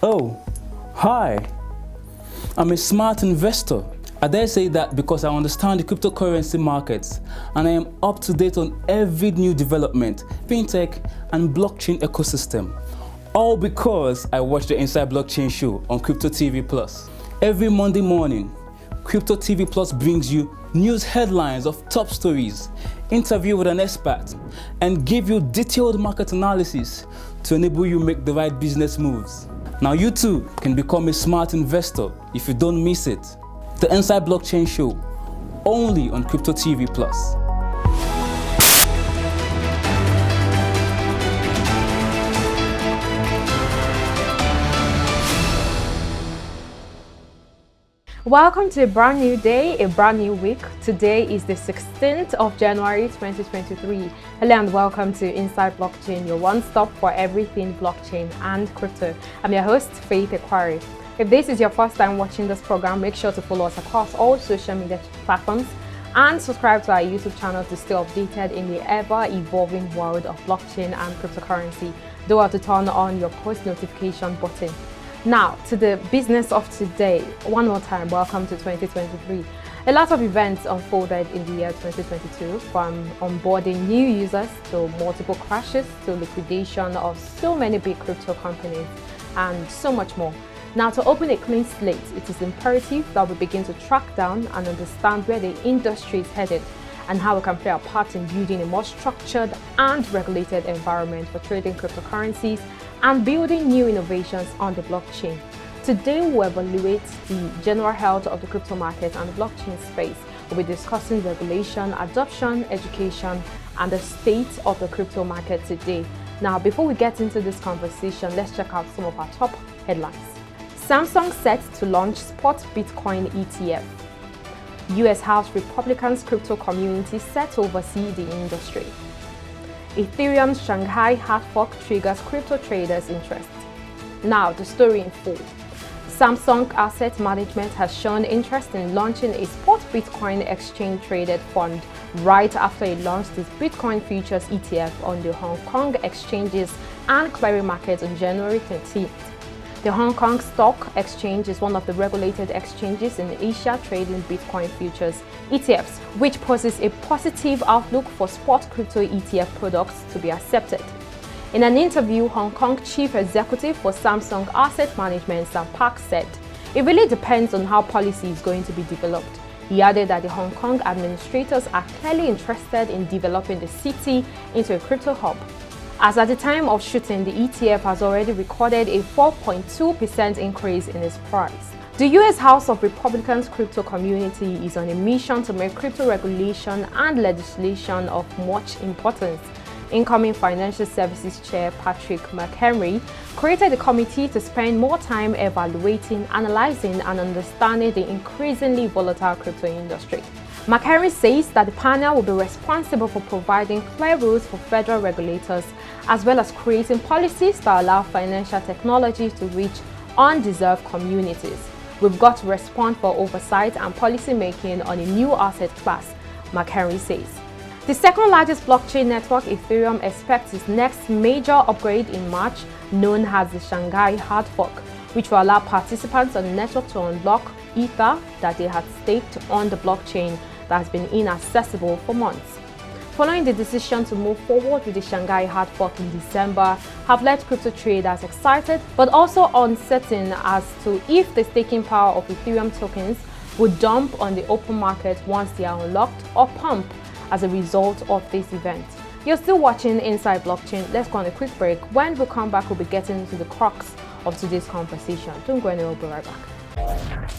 Oh, hi. I'm a smart investor. I dare say that because I understand the cryptocurrency markets and I am up to date on every new development, fintech and blockchain ecosystem. All because I watch the Inside Blockchain show on Crypto TV Plus. Every Monday morning, Crypto TV Plus brings you news headlines of top stories, interview with an expert, and give you detailed market analysis to enable you make the right business moves. Now you too can become a smart investor if you don't miss it. The Inside Blockchain Show, only on Crypto TV Plus. Welcome to a brand new day, a brand new week. Today is the 16th of January 2023. Hello and welcome to Inside Blockchain, your one-stop for everything blockchain and crypto. I'm your host, Faith Ekwari. If this is your first time watching this program, make sure to follow us across all social media platforms and subscribe to our YouTube channel to stay updated in the ever-evolving world of blockchain and cryptocurrency. Do have to turn on your post notification button. Now, to the business of today. One more time, welcome to 2023. A lot of events unfolded in the year 2022, from onboarding new users to multiple crashes to liquidation of so many big crypto companies and so much more. Now, to open a clean slate, it is imperative that we begin to track down and understand where the industry is headed and how we can play our part in building a more structured and regulated environment for trading cryptocurrencies and building new innovations on the blockchain. Today, we'll evaluate the general health of the crypto market and the blockchain space. We'll be discussing regulation, adoption, education, and the state of the crypto market today. Now, before we get into this conversation, let's check out some of our top headlines. Samsung set to launch spot Bitcoin ETF. US House Republicans crypto community set to oversee the industry. Ethereum's Shanghai hard fork triggers crypto traders' interest. Now, the story in full. Samsung Asset Management has shown interest in launching a spot Bitcoin exchange-traded fund right after it launched its Bitcoin futures ETF on the Hong Kong exchanges and clearing markets on January 13th. The Hong Kong Stock Exchange is one of the regulated exchanges in Asia trading Bitcoin futures ETFs, which poses a positive outlook for spot crypto ETF products to be accepted. In an interview, Hong Kong Chief Executive for Samsung Asset Management, Sam Park, said, "It really depends on how policy is going to be developed." He added that the Hong Kong administrators are clearly interested in developing the city into a crypto hub. As at the time of shooting, the ETF has already recorded a 4.2% increase in its price. The US House of Republicans crypto community is on a mission to make crypto regulation and legislation of much importance. Incoming Financial Services Chair Patrick McHenry created a committee to spend more time evaluating, analyzing, and understanding the increasingly volatile crypto industry. McHenry says that the panel will be responsible for providing clear rules for federal regulators, as well as creating policies that allow financial technology to reach undeserved communities. We've got to respond for oversight and policy making on a new asset class, McHenry says. The second largest blockchain network, Ethereum, expects its next major upgrade in March, known as the Shanghai hard fork, which will allow participants on the network to unlock Ether that they had staked on the blockchain that has been inaccessible for months. Following the decision to move forward with the Shanghai hard fork in December have left crypto traders excited but also uncertain as to if the staking power of Ethereum tokens would dump on the open market once they are unlocked or pump as a result of this event. You're still watching Inside Blockchain. Let's go on a quick break. When we come back, we'll be getting into the crux of today's conversation. Don't go anywhere, we'll be right back.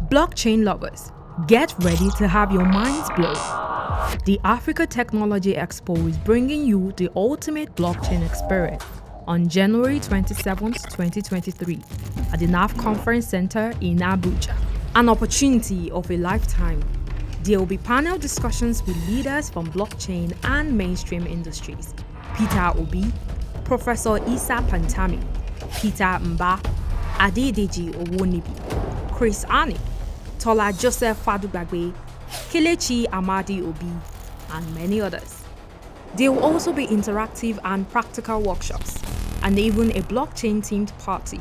Blockchain lovers, get ready to have your minds blown. The Africa Technology Expo is bringing you the ultimate blockchain experience on January 27th, 2023 at the NAF Conference Center in Abuja. An opportunity of a lifetime. There will be panel discussions with leaders from blockchain and mainstream industries. Peter Obi, Professor Isa Pantami, Peter Mba, Adedeji Owonibi, Chris Ani, Tola Joseph Fadugbagbe, Kelechi Amadi Obi, and many others. There will also be interactive and practical workshops, and even a blockchain-themed party.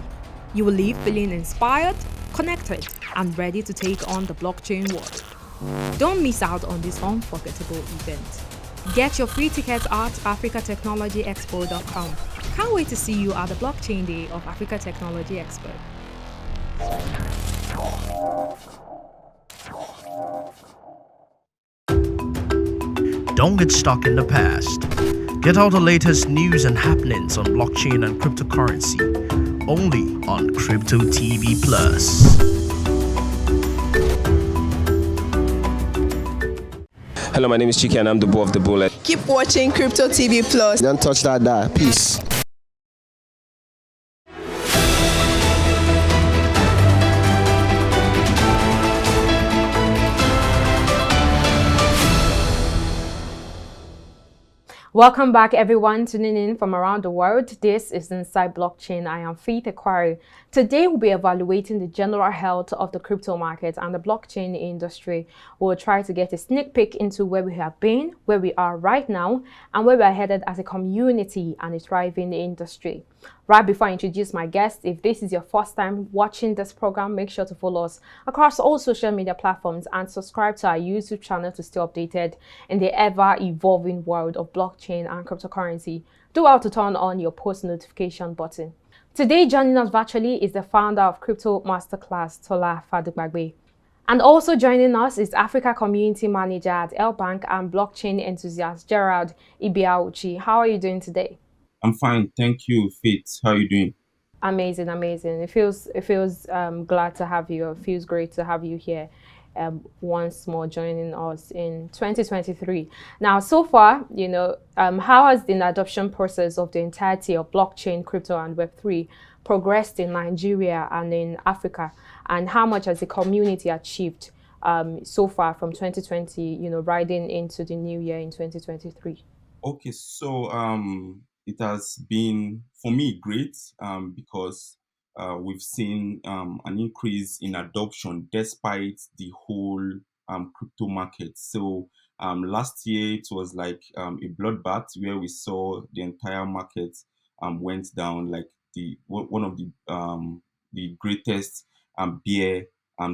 You will leave feeling inspired, connected, and ready to take on the blockchain world. Don't miss out on this unforgettable event. Get your free tickets at africatechnologyexpo.com. Can't wait to see you at the Blockchain Day of Africa Technology Expo. Don't get stuck in the past. Get all the latest news and happenings on blockchain and cryptocurrency only on Crypto TV Plus. Hello, my name is Chiki and I'm the Bull of the Bullet. Keep watching Crypto TV Plus. Don't touch that. Peace. Welcome back, everyone tuning in from around the world. This is Inside Blockchain. I am Faith Ekwari. Today, we'll be evaluating the general health of the crypto market and the blockchain industry. We'll try to get a sneak peek into where we have been, where we are right now, and where we are headed as a community and a thriving industry. Right before I introduce my guest, if this is your first time watching this program, make sure to follow us across all social media platforms and subscribe to our YouTube channel to stay updated in the ever-evolving world of blockchain and cryptocurrency. Do well to turn on your post notification button. Today, joining us virtually is the founder of Crypto Masterclass, Tola Fadugbagbe. And also joining us is Africa Community Manager at L Bank and blockchain enthusiast Gerald Ibiauchi. How are you doing today? I'm fine, thank you, Faith. How are you doing? Amazing. It feels glad to have you. It feels great to have you here once more joining us in 2023. Now, so far, how has the adoption process of the entirety of blockchain, crypto, and Web3 progressed in Nigeria and in Africa, and how much has the community achieved so far from 2020, riding into the new year in 2023? Okay, so it has been, for me, great because we've seen an increase in adoption despite the whole crypto market. So last year, it was like a bloodbath where we saw the entire market went down, like one of the greatest bear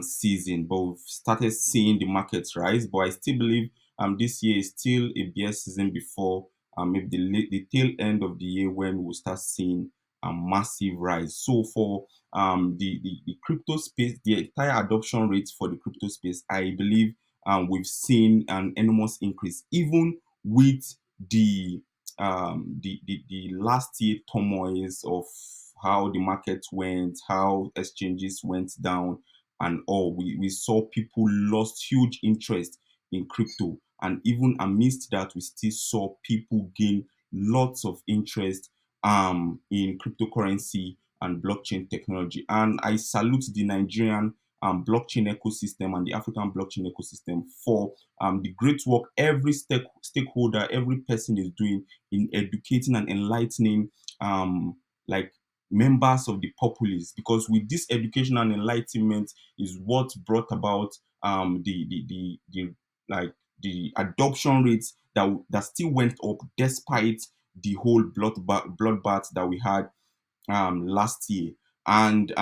season. But we've started seeing the markets rise. But I still believe this year is still a bear season before maybe the tail end of the year when we'll start seeing a massive rise. So for the crypto space, the entire adoption rate for the crypto space, I believe we've seen an enormous increase, even with the last year turmoils of how the market went, how exchanges went down, and all. We saw people lost huge interest in crypto, and even amidst that, we still saw people gain lots of interest in cryptocurrency and blockchain technology. And I salute the Nigerian blockchain ecosystem and the African blockchain ecosystem for the great work every stakeholder, every person is doing in educating and enlightening like members of the populace. Because with this education and enlightenment is what brought about the like the adoption rates that still went up despite the whole bloodbath that we had last year. And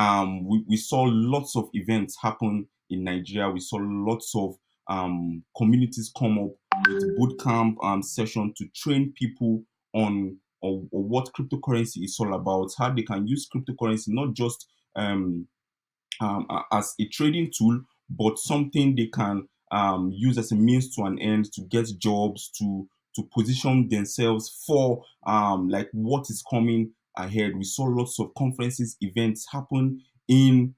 we saw lots of events happen in Nigeria. We saw lots of communities come up with bootcamp session to train people on or what cryptocurrency is all about, how they can use cryptocurrency not just as a trading tool, but something they can use as a means to an end to get jobs, to position themselves for like what is coming ahead. We saw lots of conferences, events happen in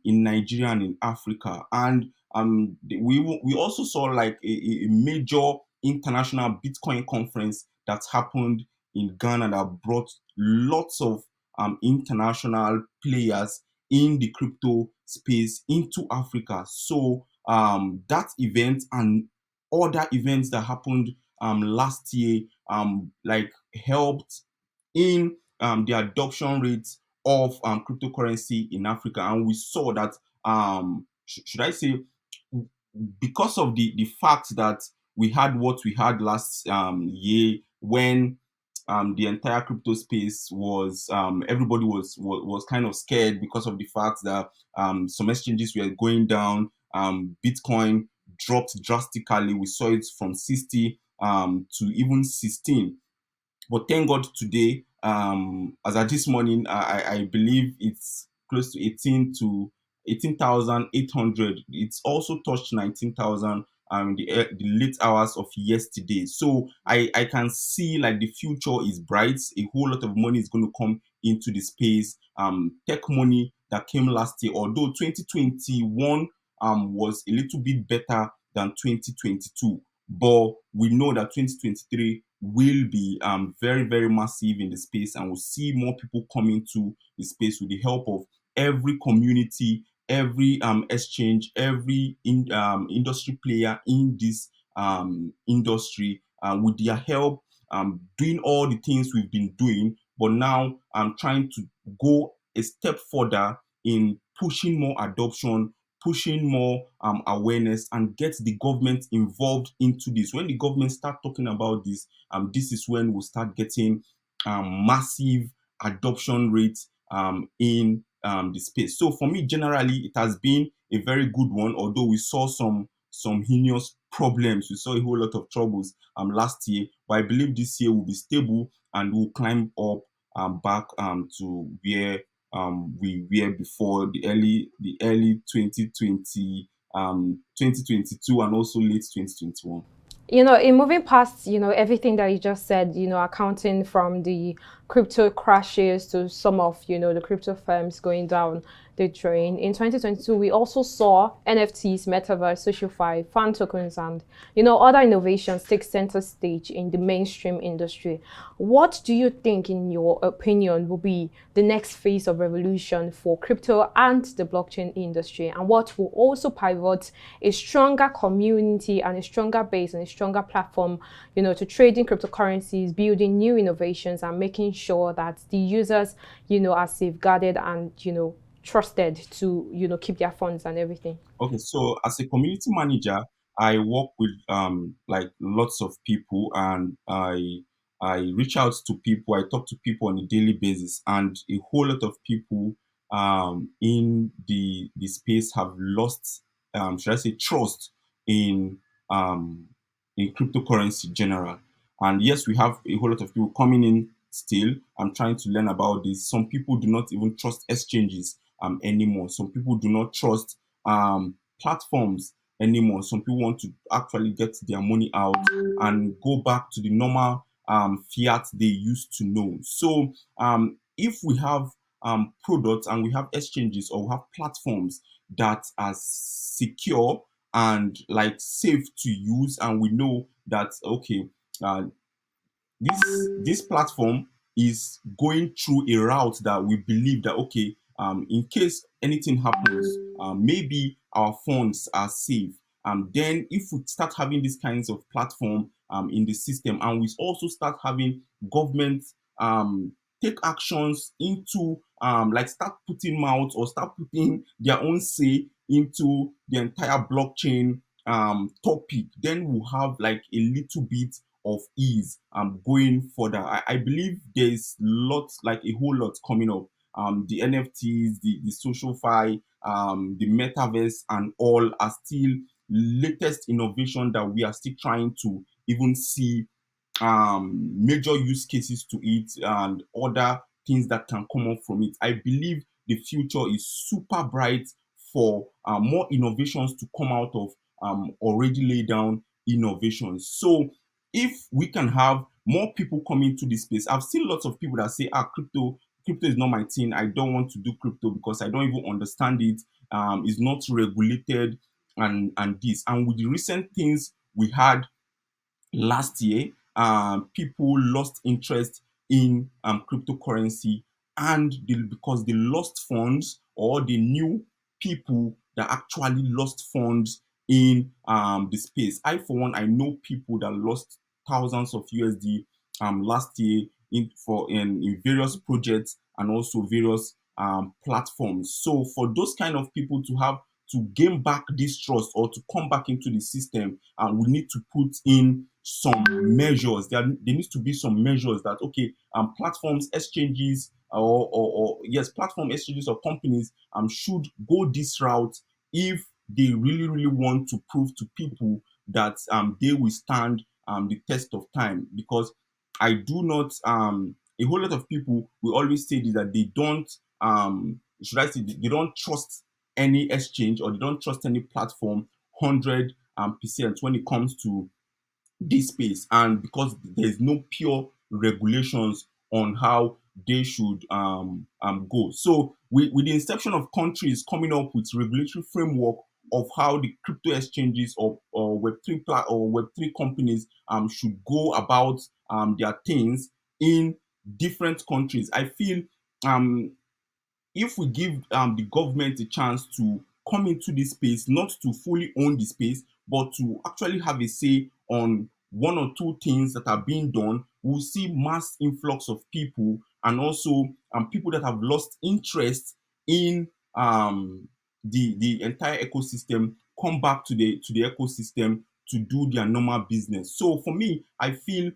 Nigeria and in Africa, and we also saw like a major international Bitcoin conference that happened in Ghana that brought lots of international players in the crypto space into Africa. So that event and other events that happened last year like helped in the adoption rate of cryptocurrency in Africa. And we saw that should I say, because of the fact that we had what we had last year when the entire crypto space was everybody was kind of scared because of the fact that some exchanges were going down. Bitcoin dropped drastically. We saw it from 60 to even 16. But thank God today, as at this morning, I believe it's close to 18,800. It's also touched 19,000 the late hours of yesterday. So I can see like the future is bright. A whole lot of money is going to come into the space. Tech money that came last year, although 2021 was a little bit better than 2022. But we know that 2023 will be very, very massive in the space, and we'll see more people coming to the space with the help of every community, every exchange, every industry player in this industry, with their help, doing all the things we've been doing. But now I'm trying to go a step further in pushing more adoption, pushing more awareness, and get the government involved into this. When the government start talking about this is when we'll start getting massive adoption rates in the space. So for me, generally, it has been a very good one. Although we saw some heinous problems, we saw a whole lot of troubles last year, but I believe this year will be stable and will climb up back to where we were before the early 2022 and also late 2021. In moving past, everything that you just said, accounting from the crypto crashes to some of, the crypto firms going down the drain. In 2022, we also saw NFTs, metaverse, socialfi, fan tokens, and, other innovations take center stage in the mainstream industry. What do you think, in your opinion, will be the next phase of revolution for crypto and the blockchain industry? And what will also pivot a stronger community and a stronger base and a stronger platform, to trading cryptocurrencies, building new innovations, and making sure that the users, are safeguarded and, trusted to, keep their funds and everything? Okay, so as a community manager, I work with like lots of people, and I reach out to people. I talk to people on a daily basis, and a whole lot of people in the space have lost, should I say, trust in um, in cryptocurrency general. And yes, we have a whole lot of people coming in still. I'm trying to learn about this. Some people do not even trust exchanges anymore. Some people do not trust platforms anymore. Some people want to actually get their money out and go back to the normal fiat they used to know. So if we have products and we have exchanges or we have platforms that are secure and like safe to use, and we know that okay, uh, this platform is going through a route that we believe that okay, in case anything happens, maybe our funds are safe. Then if we start having these kinds of platform in the system, and we also start having government take actions into like start putting mouth or start putting their own say into the entire blockchain topic, then we'll have like a little bit of ease going further. I believe there's lots, like a whole lot coming up. The NFTs, the social fi, the metaverse, and all are still latest innovation that we are still trying to even see major use cases to it and other things that can come up from it. I believe the future is super bright for more innovations to come out of already laid down innovations. So if we can have more people coming to this space, I've seen lots of people that say, crypto is not my thing. I don't want to do crypto because I don't even understand it. It's not regulated and this. And with the recent things we had last year, people lost interest in cryptocurrency, and because they lost funds, or they knew people that actually lost funds in the space. I, for one, I know people that lost thousands of USD last year in various projects and also various platforms. So for those kind of people to gain back this trust or to come back into the system, we need to put in some measures. There needs to be some measures that, okay, platforms, exchanges, or yes, platform exchanges or companies should go this route if they really want to prove to people that they will stand the test of time. Because I do not a whole lot of people will always say this, that they don't should I say they don't trust any exchange, or they don't trust any platform 100% when it comes to this space, and because there's no pure regulations on how they should go. So with the inception of countries coming up with regulatory framework of how the crypto exchanges or Web3 companies should go about their things in different countries, I feel if we give the government a chance to come into this space, not to fully own the space, but to actually have a say on one or two things that are being done, we'll see mass influx of people, and also people that have lost interest in the entire ecosystem come back to the ecosystem to do their normal business. So for me, I feel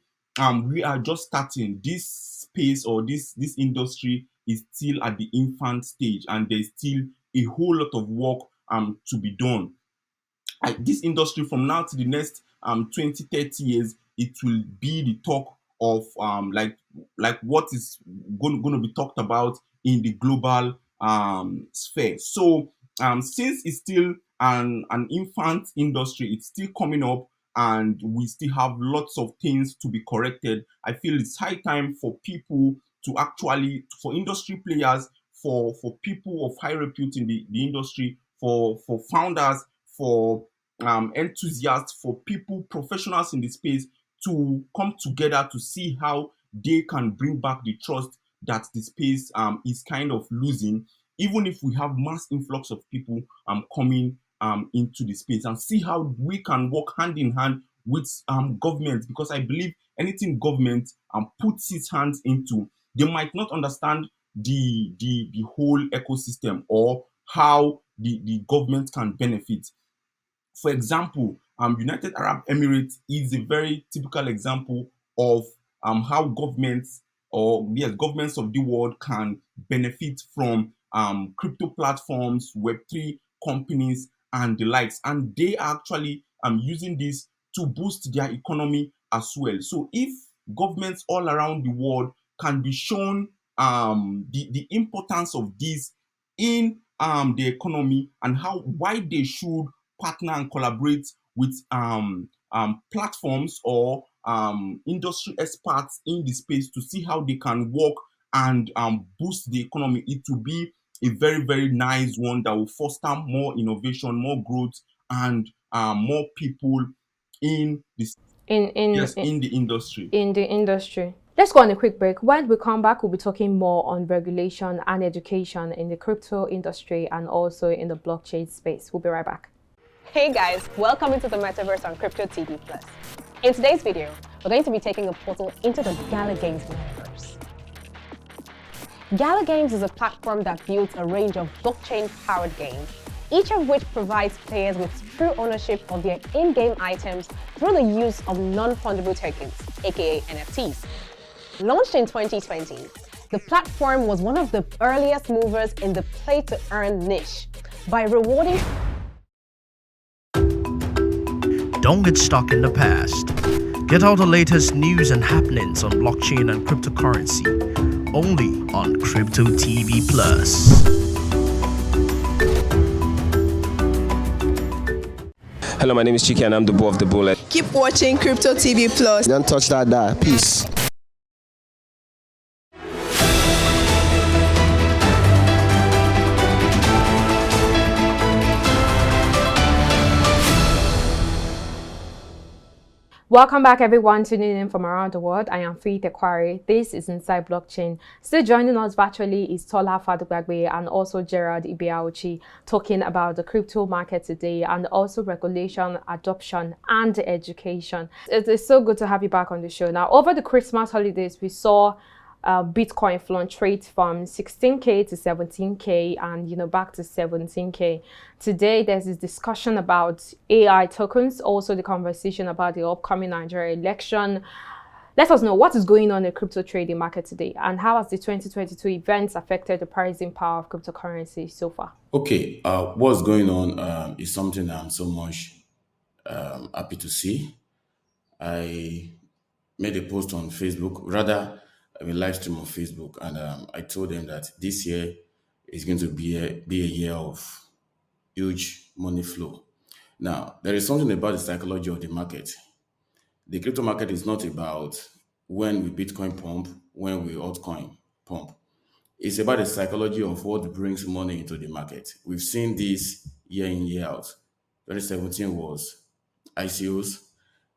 we are just starting this space, or this industry is still at the infant stage, and there's still a whole lot of work to be done. This industry, from now to the next 20-30 years, it will be the talk of like what is going to be talked about in the global sphere. So since it's still an infant industry, it's still coming up, and we still have lots of things to be corrected. I feel it's high time for people to actually, for industry players, for people of high repute in the industry, for founders, for enthusiasts, for people, professionals in the space, to come together to see how they can bring back the trust that the space is kind of losing, even if we have mass influx of people coming into the space, and see how we can work hand in hand with government. Because I believe anything government puts its hands into, they might not understand the whole ecosystem, or how the government can benefit. For example, United Arab Emirates is a very typical example of how governments, or yes, governments of the world can benefit from crypto platforms, Web3 companies, and the likes. And they are actually using this to boost their economy as well. So if governments all around the world can be shown the importance of this in the economy, and how why they should partner and collaborate with platforms or industry experts in the space to see how they can work and boost the economy, it will be a very nice one that will foster more innovation, more growth, and more people in this in the industry. Let's go on a quick break. When we come back, we'll be talking more on regulation and education in the crypto industry and also in the blockchain space. We'll be right back. Hey guys, welcome into the metaverse on Crypto TV Plus. In today's video, we're going to be taking a portal into the Gala Games metaverse. Gala Games is a platform that builds a range of blockchain-powered games, each of which provides players with true ownership of their in-game items through the use of non-fungible tokens, aka NFTs. Launched in 2020, the platform was one of the earliest movers in the play-to-earn niche by rewarding. Don't get stuck in the past. Get all the latest news and happenings on blockchain and cryptocurrency only on Crypto TV Plus. Hello, my name is Chiki and I'm the Bo of the Bullet. Keep watching Crypto TV Plus. Don't touch that. Peace. Welcome back, everyone, tuning in from around the world. I am Faith Ekwari. This is Inside Blockchain. Still joining us virtually is Tola Fadugbagbe and also Gerard Ibiauchi, talking about the crypto market today and also regulation, adoption, and education. It is so good to have you back on the show. Now, over the Christmas holidays, we saw Bitcoin fluctuates from 16K to 17K and, back to 17K. Today, there's this discussion about AI tokens, also the conversation about the upcoming Nigeria election. Let us know what is going on in the crypto trading market today and how has the 2022 events affected the pricing power of cryptocurrency so far? Okay, what's going on is something I'm so much happy to see. I made a post on Facebook, rather, a live stream on Facebook, and I told them that this year is going to be a year of huge money flow. Now, there is something about the psychology of the market. The crypto market is not about when we Bitcoin pump, when we altcoin pump. It's about the psychology of what brings money into the market. We've seen this year in, year out. 2017 was ICOs,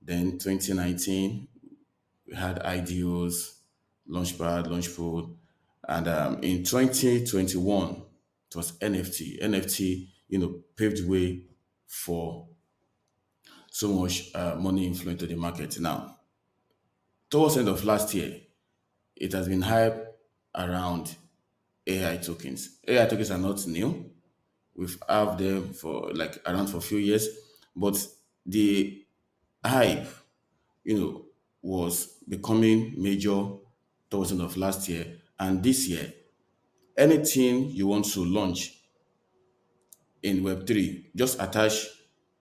then 2019 we had IDOs, Launchpad, Launchpool, and in 2021 it was NFT. NFT, paved way for so much money inflow into the market. Now, towards the end of last year, it has been hype around AI tokens. AI tokens are not new. We've had them for like around for a few years, but the hype, was becoming major towards the end of last year. And this year, anything you want to launch in Web3, just attach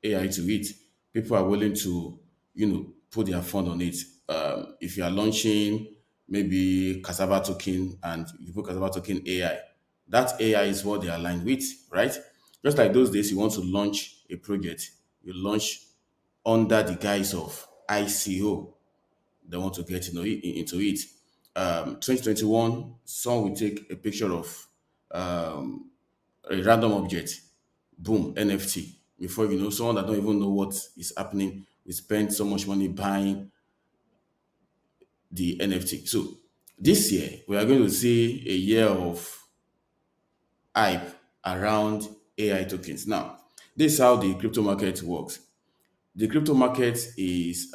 AI to it. People are willing to, put their fund on it. If you are launching maybe Cassava token and you put Cassava token AI, that AI is what they align with, right? Just like those days, you want to launch a project, you launch under the guise of ICO. They want to get into it. 2021, someone will take a picture of a random object, boom, NFT. Before you know, someone that don't even know what is happening, we spend so much money buying the NFT. So this year, we are going to see a year of hype around AI tokens. Now, this is how the crypto market works. The crypto market is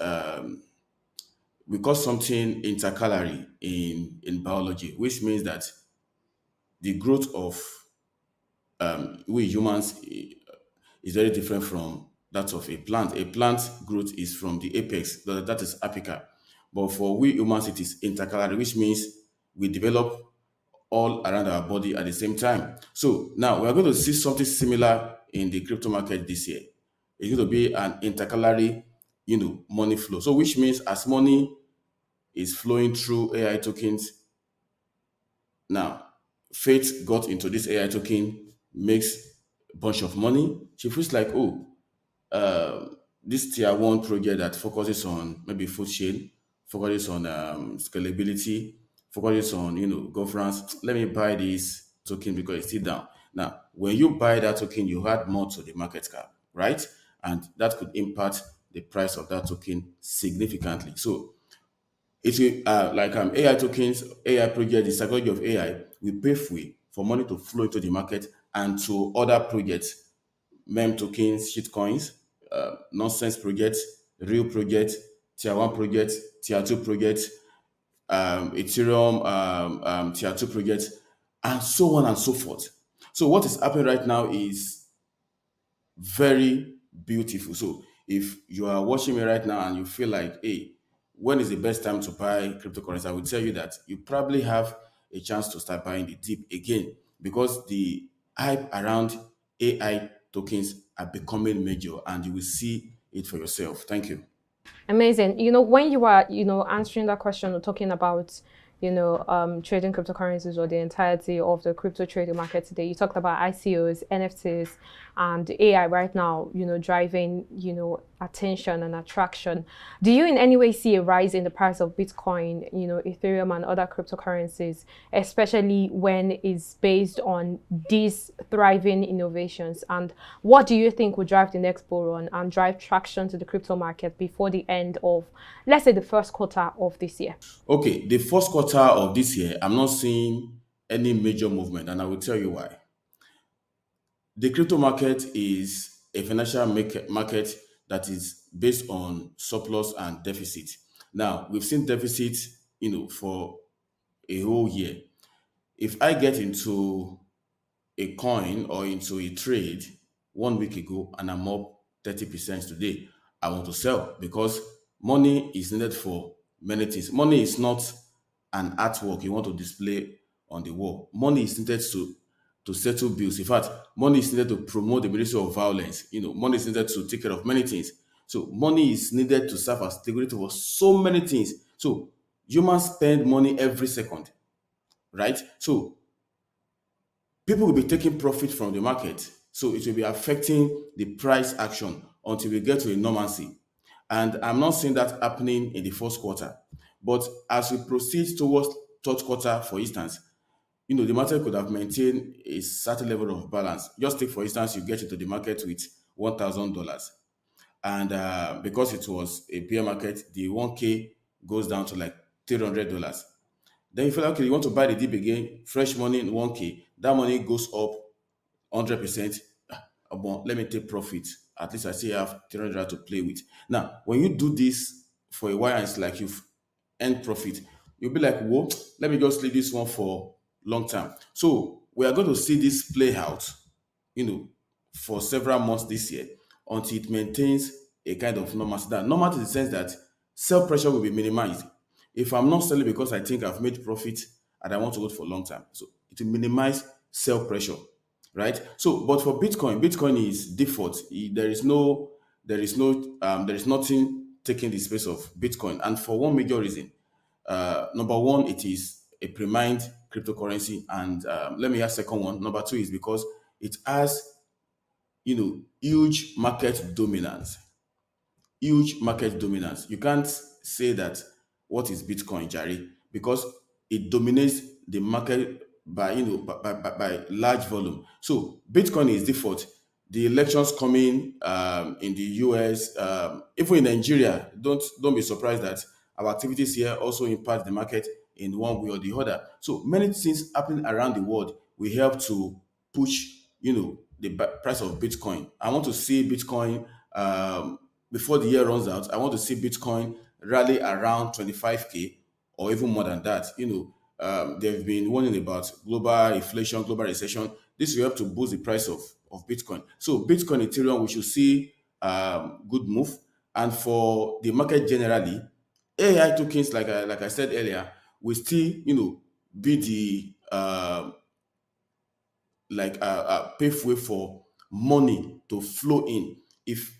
we call something intercalary in biology, which means that the growth of we humans is very different from that of a plant. A plant growth is from the apex, that is apical. But for we humans, it is intercalary, which means we develop all around our body at the same time. So now we are going to see something similar in the crypto market this year. It's going to be an intercalary, money flow. So which means as money is flowing through AI tokens, now Faith got into this AI token, makes a bunch of money. She feels like, oh, this tier one project that focuses on maybe food chain, focuses on scalability, focuses on governance. Let me buy this token because it's still down. Now, when you buy that token, you add more to the market cap, right? And that could impact the price of that token significantly. So it will like AI tokens, AI project, the psychology of AI will pave way for money to flow into the market and to other projects, meme tokens, shit coins, nonsense projects, real projects, tier one projects, tier two projects, Ethereum tier two projects, and so on and so forth. So what is happening right now is very beautiful. So if you are watching me right now and you feel like, hey, when is the best time to buy cryptocurrency? I will tell you that you probably have a chance to start buying the dip again because the hype around AI tokens are becoming major and you will see it for yourself. Thank you. Amazing. When you are, answering that question or talking about, trading cryptocurrencies or the entirety of the crypto trading market today, you talked about ICOs, NFTs, and AI right now, driving, attention and attraction. Do you in any way see a rise in the price of Bitcoin, Ethereum and other cryptocurrencies, especially when it's based on these thriving innovations? And what do you think will drive the next bull run and drive traction to the crypto market before the end of, let's say, the first quarter of this year? Okay, the first quarter of this year, I'm not seeing any major movement, and I will tell you why. The crypto market is a financial market that is based on surplus and deficit. Now, we've seen deficit, for a whole year. If I get into a coin or into a trade 1 week ago and I'm up 30% today, I want to sell because money is needed for many things. Money is not an artwork you want to display on the wall. Money is needed to settle bills. In fact, money is needed to promote the ministry of violence. Money is needed to take care of many things. So money is needed to serve as stability for so many things. So humans spend money every second, right? So people will be taking profit from the market. So it will be affecting the price action until we get to a normalcy. And I'm not seeing that happening in the first quarter. But as we proceed towards third quarter, for instance, the market could have maintained a certain level of balance. Just take, for instance, you get into the market with $1,000. And because it was a bear market, the 1K goes down to like $300. Then you feel like, okay, you want to buy the dip again, fresh money in 1K, that money goes up 100%. Let me take profit. At least I still have 300 to play with. Now, when you do this for a while, and it's like you've earned profit, you'll be like, whoa, let me just leave this one for long term. So we are going to see this play out, for several months this year until it maintains a kind of normalcy. That normalcy in the sense that sell pressure will be minimized. If I'm not selling because I think I've made profit and I want to hold for long term, so it will minimize sell pressure, right? So, but for Bitcoin is default. There is nothing taking the space of Bitcoin, and for one major reason. Number one, it is a pre-mined cryptocurrency, and let me add second one. Number two is because it has, huge market dominance. Huge market dominance. You can't say that what is Bitcoin, Jerry, because it dominates the market by by large volume. So Bitcoin is default. The elections coming in the US, even in Nigeria, don't be surprised that our activities here also impact the market in one way or the other. So many things happening around the world will help to push, the price of Bitcoin. I want to see Bitcoin before the year runs out. I want to see Bitcoin rally around 25K or even more than that. They've been warning about global inflation, global recession. This will help to boost the price of Bitcoin. So Bitcoin, Ethereum, we should see good move. And for the market generally, AI tokens, like I said earlier, will still, be the pave way for money to flow in. If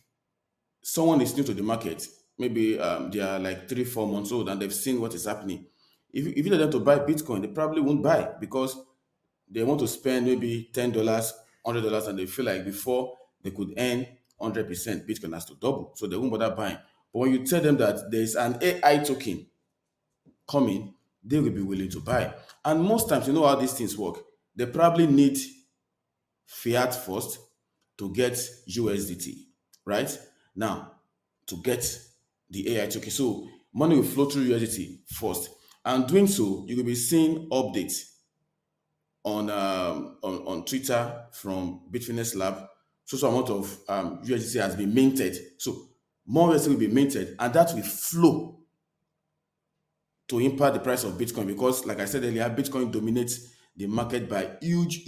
someone is new to the market, maybe they are like 3, 4 months old and they've seen what is happening. If you tell them to buy Bitcoin, they probably won't buy because they want to spend maybe $10, $100, and they feel like before they could earn 100%, Bitcoin has to double. So they won't bother buying. But when you tell them that there's an AI token coming, they will be willing to buy. And most times, you know how these things work. They probably need fiat first to get USDT, right? Now, to get the AI token. So money will flow through USDT first. And doing so, you will be seeing updates on Twitter from Bitfinex Lab. So amount of USDT has been minted. So more USDT will be minted, and that will flow to impact the price of Bitcoin because, like I said earlier, Bitcoin dominates the market by huge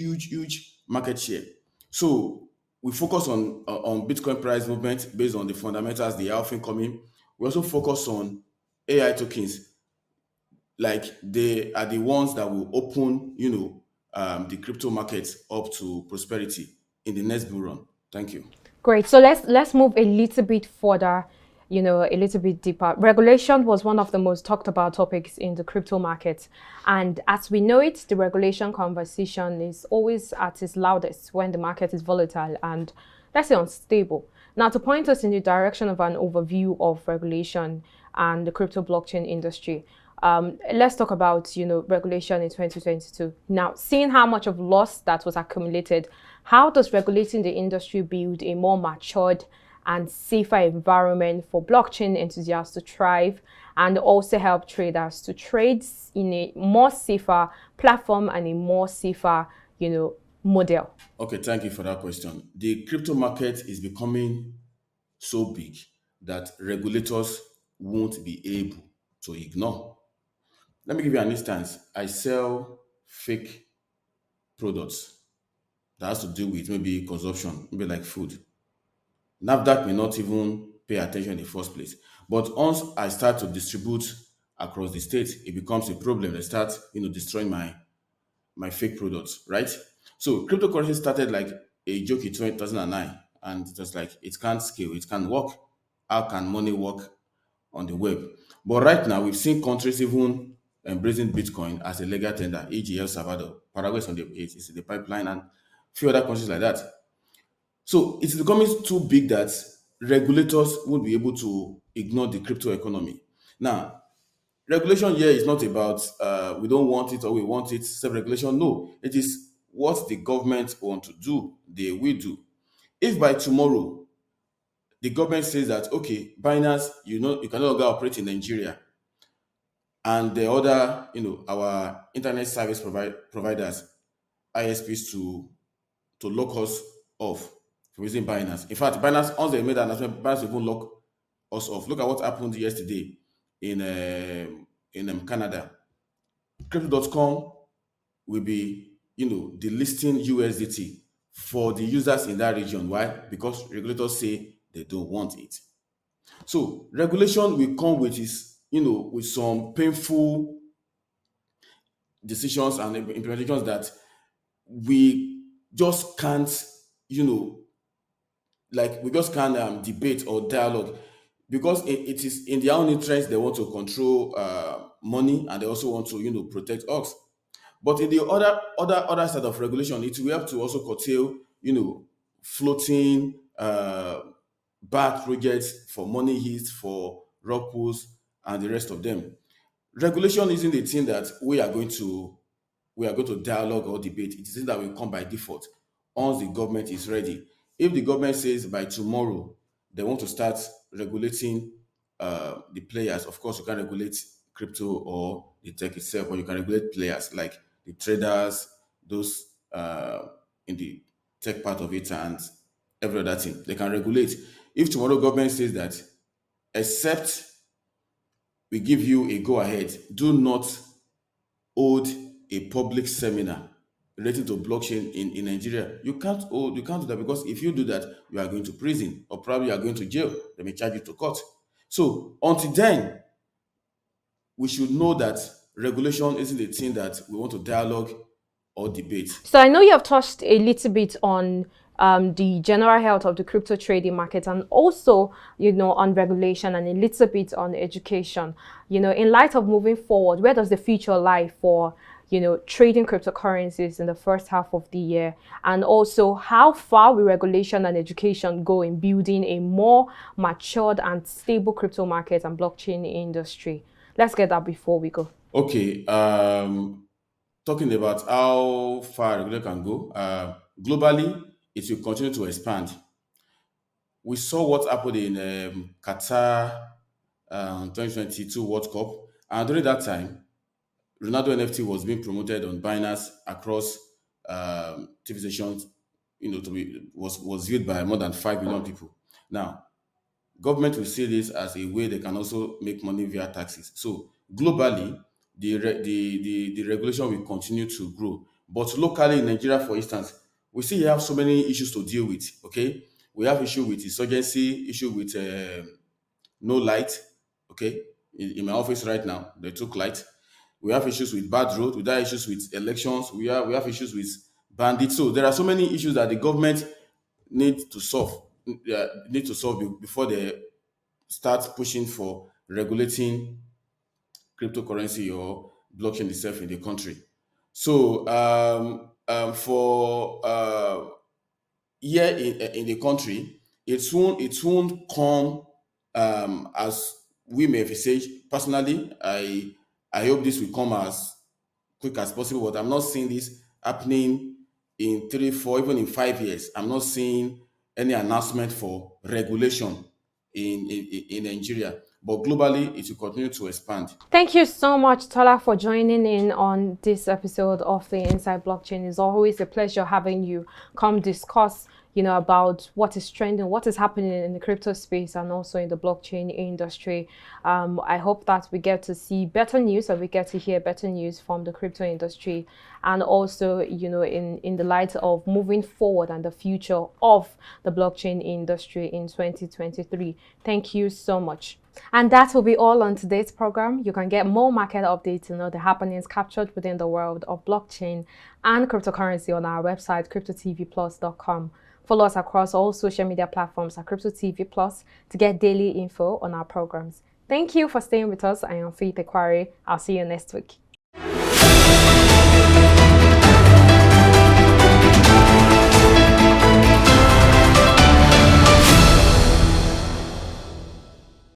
market share. So we focus on Bitcoin price movement based on the fundamentals, the alpha coming. We also focus on AI tokens, like they are the ones that will open, the crypto markets up to prosperity in the next bull run. Thank you. Great. So let's move a little bit further, a little bit deeper. Regulation was one of the most talked about topics in the crypto market. And as we know it, the regulation conversation is always at its loudest when the market is volatile and, let's say, unstable. Now, to point us in the direction of an overview of regulation and the crypto blockchain industry, let's talk about, regulation in 2022. Now, seeing how much of loss that was accumulated, how does regulating the industry build a more matured and safer environment for blockchain enthusiasts to thrive and also help traders to trade in a more safer platform and a more safer, model? Okay, thank you for that question. The crypto market is becoming so big that regulators won't be able to ignore. Let me give you an instance. I sell fake products that has to do with maybe consumption, maybe like food. NAFDAC may not even pay attention in the first place. But once I start to distribute across the state, it becomes a problem. They start, destroying my fake products, right? So cryptocurrency started like a joke in 2009, and it was like it can't scale, it can't work. How can money work on the web? But right now, we've seen countries even embracing Bitcoin as a legal tender, e.g., El Salvador, Paraguay is in the pipeline, and few other countries like that. So it's becoming too big that regulators won't be able to ignore the crypto economy. Now, regulation here is not about we don't want it or we want it, self-regulation. No, it is what the government want to do, they will do. If by tomorrow the government says that, okay, Binance, you can no longer operate in Nigeria, and the other, our internet service providers, ISPs, to lock us off from using Binance. In fact, Binance, once they made that announcement, Binance will even lock us off. Look at what happened yesterday in Canada. Crypto.com will be, delisting USDT for the users in that region. Why? Because regulators say they don't want it. So regulation will come with with some painful decisions and implementations that we just can't, we just can't debate or dialogue, because it is in their own interest. They want to control money, and they also want to protect us. But in the other side of regulation, it will have to also curtail floating bad projects for money hits, for rock pools, and the rest of them. Regulation isn't the thing that we are going to dialogue or debate. It is something that will come by default once the government is ready. If the government says by tomorrow they want to start regulating the players, of course you can regulate crypto or the tech itself, or you can regulate players like the traders, those in the tech part of it, and every other thing. They can regulate. If tomorrow government says that, except we give you a go ahead, do not hold a public seminar related to blockchain in Nigeria. You can't do that, because if you do that, you are going to prison, or probably you are going to jail. They may charge you to court. So until then, we should know that regulation isn't a thing that we want to dialogue or debate. So I know you have touched a little bit on the general health of the crypto trading market, and also, on regulation, and a little bit on education. In light of moving forward, where does the future lie for, trading cryptocurrencies in the first half of the year? And also, how far will regulation and education go in building a more matured and stable crypto market and blockchain industry? Let's get that before we go. Okay. Talking about how far regulation can go, globally, it will continue to expand. We saw what happened in Qatar 2022 World Cup, and during that time, Ronaldo NFT was being promoted on Binance across TV stations. Was viewed by more than 5 million people. Now, government will see this as a way they can also make money via taxes. So globally, the regulation will continue to grow. But locally in Nigeria, for instance, we still have so many issues to deal with. Okay, we have issue with insurgency, issue with no light. Okay, in my office right now, they took light. We have issues with bad road. We have issues with elections. We have issues with bandits. So there are so many issues that the government need to solve. Before they start pushing for regulating cryptocurrency or blockchain itself in the country. So for here in the country, it won't come as we may envisage. Personally, I hope this will come as quick as possible, but I'm not seeing this happening in 3, 4, even in 5 years. I'm not seeing any announcement for regulation in Nigeria. But globally, it will continue to expand. Thank you so much, Tola, for joining in on this episode of the Inside Blockchain. It's always a pleasure having you come discuss, about what is trending, what is happening in the crypto space and also in the blockchain industry. I hope that we get to see better news, or we get to hear better news from the crypto industry, and also, in the light of moving forward and the future of the blockchain industry in 2023. Thank you so much. And that will be all on today's program. You can get more market updates and the happenings captured within the world of blockchain and cryptocurrency on our website, cryptotvplus.com. Follow us across all social media platforms at CryptoTV Plus to get daily info on our programs. Thank you for staying with us. I am Faith Ekwari. I'll see you next week.